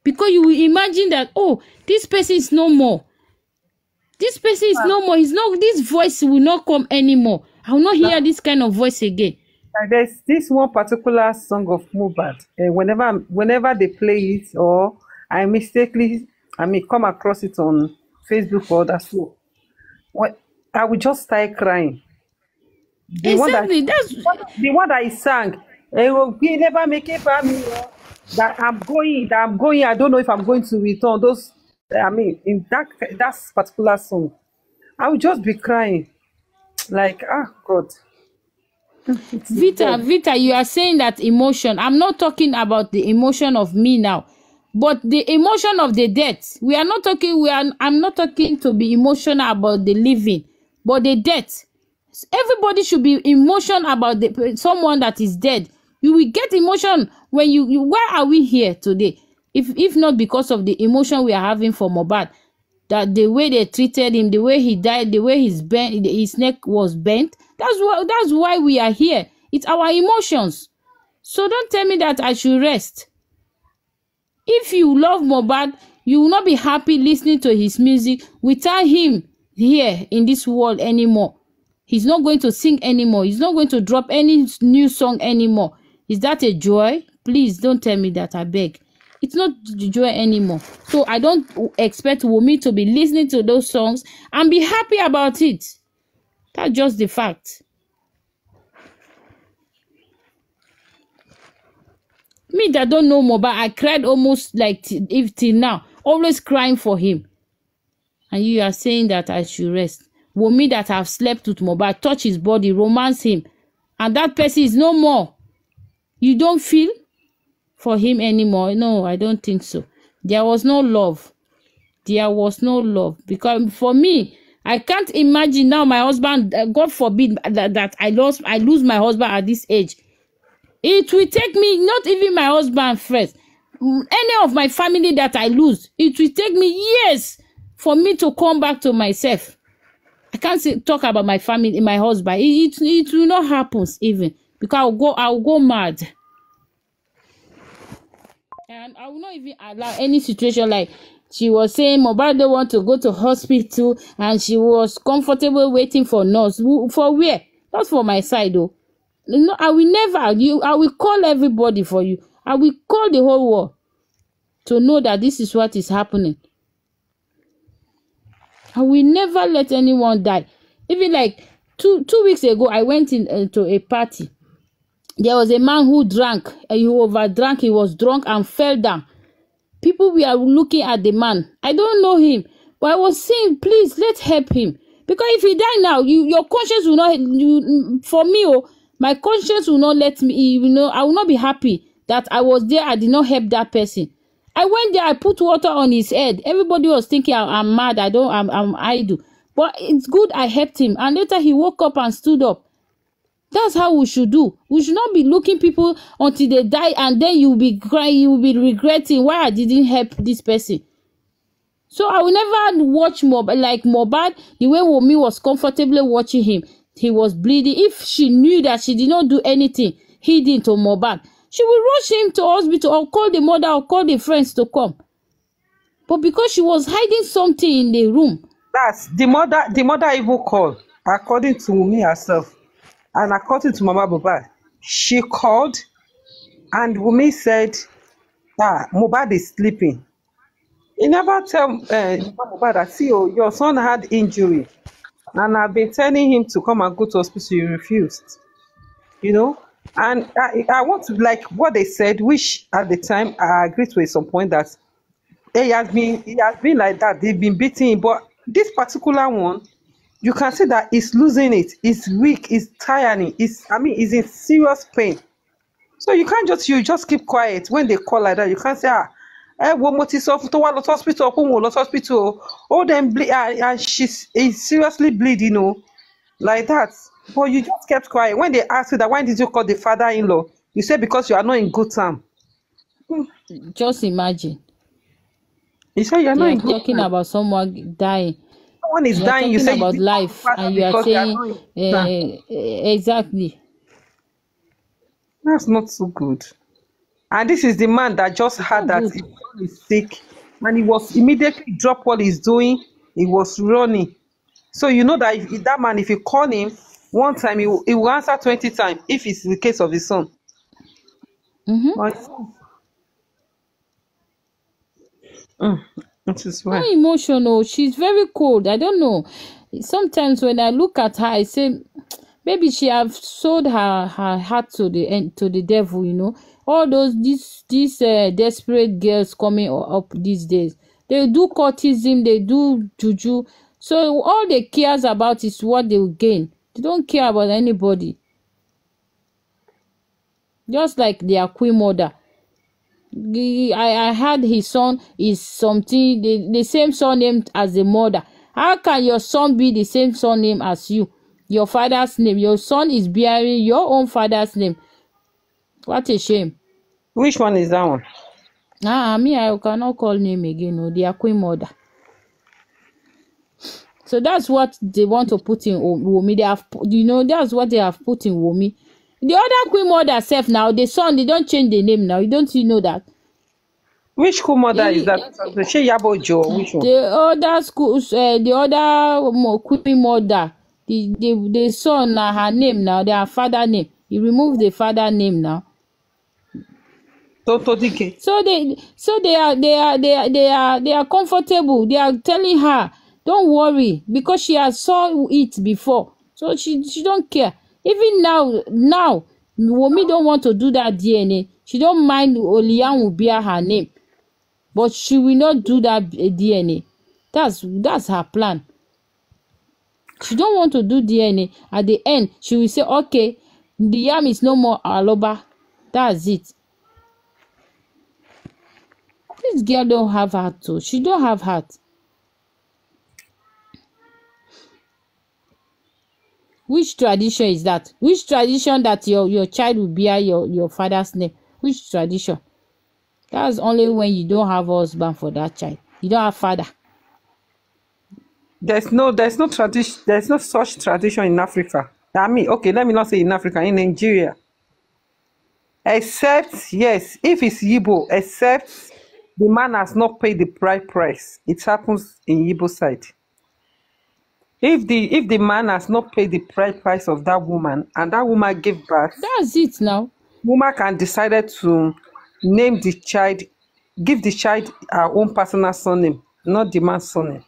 Because you will imagine that, oh, this person is no more. This person is no more. This voice will not come anymore. I will not hear this kind of voice again. There's this one particular song of Mohbad. Whenever they play it, or I mistakenly, come across it on Facebook or that so, I will just start crying. The one that he sang, we never make it for me. That I'm going. I don't know if I'm going to return. In that particular song, I will just be crying, like, God. Vita, you are saying that emotion. I'm not talking about the emotion of me now, but the emotion of the death. I'm not talking to be emotional about the living, but the death. Everybody should be emotional about someone that is dead. You will get emotion when you why are we here today? If not because of the emotion we are having for Mohbad, that the way they treated him, the way he died, the way his neck was bent. That's why we are here. It's our emotions. So don't tell me that I should rest. If you love Mohbad, you will not be happy listening to his music without him here in this world anymore. He's not going to sing anymore. He's not going to drop any new song anymore. Is that a joy? Please don't tell me that, I beg. It's not joy anymore. So I don't expect Wunmi to be listening to those songs and be happy about it. That's just the fact. Me that don't know Mohbad, I cried almost like till now. Always crying for him. And you are saying that I should rest. Wunmi that have slept with Mohbad, touch his body, romance him, and that person is no more. You don't feel for him anymore? No, I don't think so. There was no love. There was no love. Because for me, I can't imagine now my husband, God forbid that I lose my husband at this age. It will take me, not even my husband first, any of my family that I lose, it will take me years for me to come back to myself. I can't talk about my family, my husband. It will not happen even, because I'll go mad. And I will not even allow any situation like she was saying Mohbad don't want to go to hospital and she was comfortable waiting for nurse. For where? Not for my side though. No, I will never. I will call everybody for you. I will call the whole world to know that this is what is happening. I will never let anyone die. Even like two weeks ago, I went to a party. There was a man who drank. He overdrank. He was drunk and fell down. People were looking at the man. I don't know him, but I was saying, please, let's help him. Because if he die now, your conscience will not. For me, my conscience will not let me. I will not be happy that I was there. I did not help that person. I went there. I put water on his head. Everybody was thinking I'm mad. I'm idle. But it's good I helped him. And later he woke up and stood up. That's how we should do. We should not be looking people until they die and then you'll be crying, you'll be regretting why I didn't help this person. So I will never watch Mohbad like Mohbad the way Wunmi was comfortably watching him. he was bleeding, if she knew that she did not do anything hidden to Mohbad, she will rush him to hospital or call the mother or call the friends to come. But because she was hiding something in the room. That's the mother even called, according to me herself, and according to Mama Mohbad. She called, and Wunmi said, Mohbad is sleeping. He never tell Mohbad that, see, your son had injury, and I've been telling him to come and go to hospital. He refused. And I want to, like what they said, which at the time I agreed to at some point, that he has been like that. They've been beating him, but this particular one, you can see that he's losing it. He's weak. He's tiring. He's in serious pain. So you can't just keep quiet when they call like that. You can't say, one more to one hospital, oh, then bleed, and he's seriously bleeding, like that. But you just kept quiet. When they asked you that, why did you call the father-in-law? You said because you are not in good time. Just imagine. You say you're not in good time. Talking about someone dying. Someone is dying. You say about life, and you are saying exactly. That's not so good. And this is the man that just heard that his son is sick, and he was immediately dropped what he's doing. He was running. So you know that if that man, if you call him one time, he will answer 20 times if it's the case of his son. That is why. Not emotional. She's very cold. I don't know. Sometimes when I look at her, I say, maybe she have sold her heart to the devil. All these desperate girls coming up these days, they do cultism, they do juju. So all they cares about is what they will gain. They don't care about anybody. Just like their queen mother. I heard his son is something, the same surname as the mother. How can your son be the same surname as you? Your father's name. Your son is bearing your own father's name. What a shame. Which one is that one? I cannot call name again. Their queen mother. So that's what they want to put in Wunmi. They have, that's what they have put in Wunmi. The other queen mother self now, the son, they don't change the name now. Don't you know that? Which queen mother is that? She Yabojo or which one? The other queen mother, the son, her name now, their father name. You remove the father name now. So they are comfortable. They are telling her, don't worry, because she has saw it before, so she don't care. Even now Wunmi don't want to do that DNA. She don't mind Oliyan will bear her name, but she will not do that DNA. That's her plan. She don't want to do DNA. At the end, she will say, okay, the yam is no more Aloba. That's it. This girl don't have heart too. She don't have heart. Which tradition is that? Which tradition that your child will bear your father's name? Which tradition? That's only when you don't have a husband for that child. You don't have father. There's no tradition. There's no such tradition in Africa. Okay, let me not say in Africa, in Nigeria. Except, yes, if it's Yibo, except the man has not paid the bride price. It happens in Yibo side. If the man has not paid the bride price of that woman, and that woman gave birth, that's it now. Woman can decide to name the child, give the child her own personal surname, not the man's surname.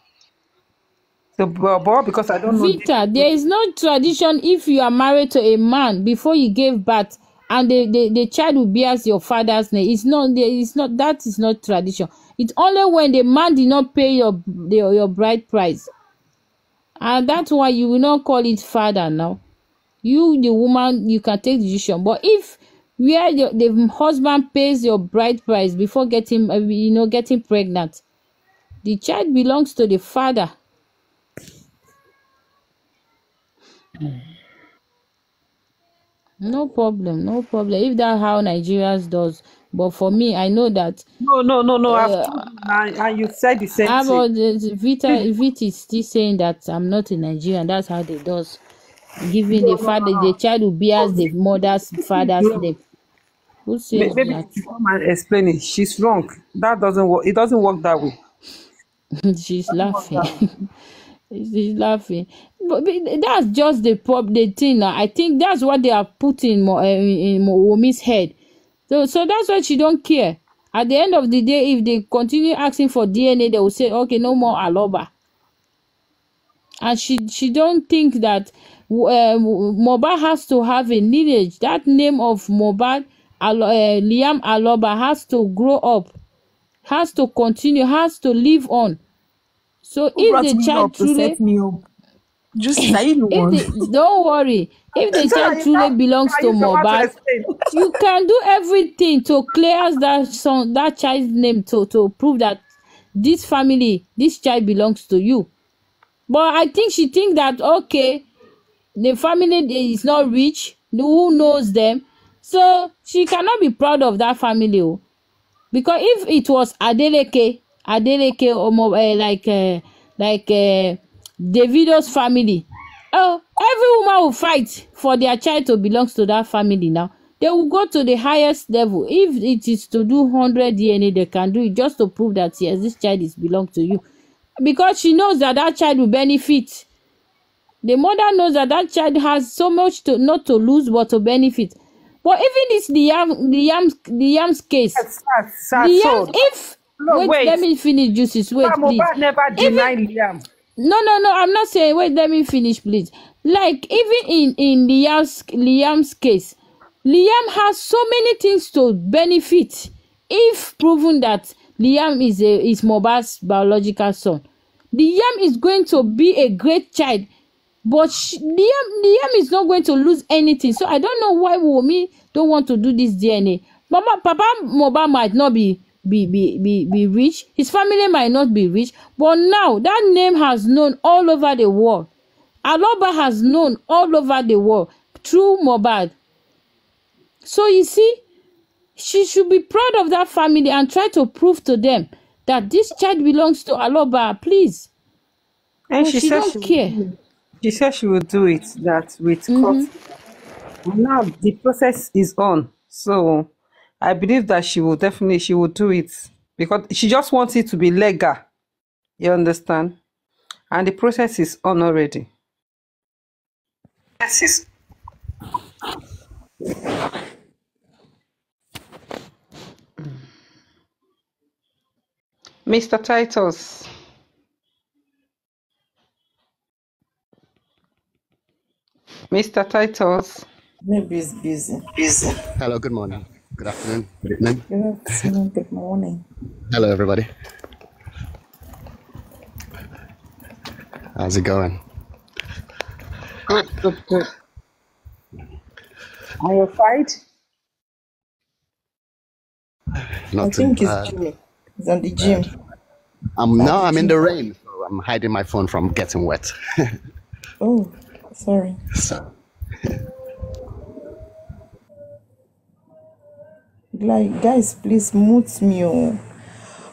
So, because I don't know. Vita, there is no tradition if you are married to a man before you gave birth and the child will bear your father's name. That is not tradition. It's only when the man did not pay your bride price. And that's why you will not call it father now. You, the woman, you can take the decision. But if where the husband pays your bride price before getting pregnant, the child belongs to the father. No problem. If that's how Nigerians does, but for me, I know that. No. And you said the same thing. Vita is still saying that I'm not in Nigeria, and that's how they does. giving the father, the child will bears the mother's father's name. Who says Maybe that? she come and explain it. She's wrong. That doesn't work. It doesn't work that way. She's laughing. She's laughing. But that's just the thing now. I think that's what they are putting in Womi's head. So that's why she don't care. At the end of the day, if they continue asking for DNA, they will say, okay, no more Aloba. And she don't think that Mohbad has to have a lineage. That name of Mohbad, Liam Aloba, has to grow up, has to continue, has to live on. So Who if brought the me child up to set truly, me up? Juicy, are you the one? don't worry, if the So child truly belongs to I use the word to Mohbad, explain. you can do everything to clear that child's name to prove that this child belongs to you. But I think she think that, okay, the family is not rich, who knows them, so she cannot be proud of that family. Oh. Because if it was Adeleke or like Davido's family, oh, every woman will fight for their child to belong to that family. Now they will go to the highest level. If it is to do 100 DNA, they can do it just to prove that yes, this child is belong to you, because she knows that child will benefit. The mother knows that child has so much to not to lose but to benefit. But even this Liam's case, Liam, if No, wait, let wait. me finish, Juices. Wait, please. Mohbad never Even denied Liam. no, I'm not saying. Wait, let me finish, please. Like even in Liam's case, Liam has so many things to benefit if proven that Liam is Mohbad's biological son. Liam is going to be a great child, but Liam is not going to lose anything. So I don't know why Wunmi don't want to do this DNA. Papa Mohbad might not be rich. His family might not be rich, but now that name has known all over the world. Aloba has known all over the world through Mohbad. So you see, she should be proud of that family and try to prove to them that this child belongs to Aloba, please. And But she she said don't care. she said she will do it. That with court. Now the process is on. So I believe that she will do it because she just wants it to be legal. You understand? And the process is on already. Yes. Mr. Titus. Mr. Titus. Maybe it's busy. Hello, good morning. Good afternoon. Good evening. Good afternoon, good morning. Hello, everybody. How's it going? Good. On your side? Not I too think it's bad. Jimmy. He's on the gym. I'm in the rain, so I'm hiding my phone from getting wet. Oh, sorry. So, Like, guys, please mute me. Oh.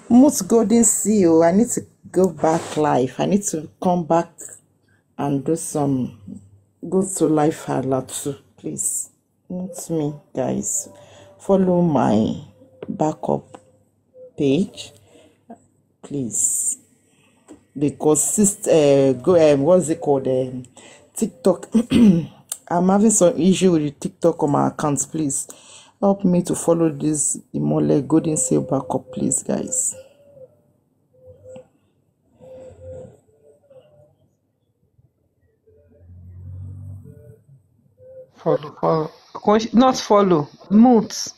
Mute Golden Seal. I need to go back live. I need to come back and go to live alert too. Please mute me, guys. Follow my backup page, please. Because what's it called? TikTok. I'm having some issue with the TikTok on my accounts. Please help me to follow this Imole Golden Seal backup, please, guys. Follow. Not follow. Mute.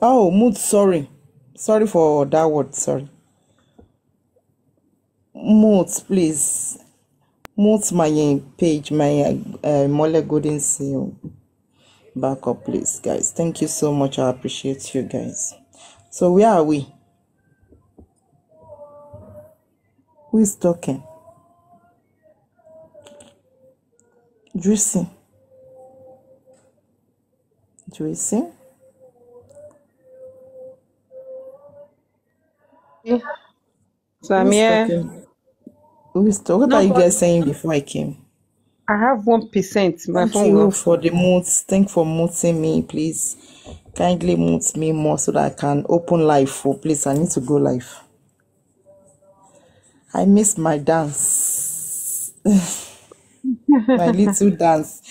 Oh, mute. Sorry for that word. Sorry. Mute, please. Mute my page, my Mole Golden Seal backup, please, guys. Thank you so much. I appreciate you guys. So where are we? Who is talking? Juicy. Yeah. So Who I'm is here. talking? What are you guys saying before I came? I have 1%. My Thank phone you will. for the moods. Thank you for muting me, please. Kindly mute me more so that I can open live. For please, I need to go live. I miss my dance, my little dance.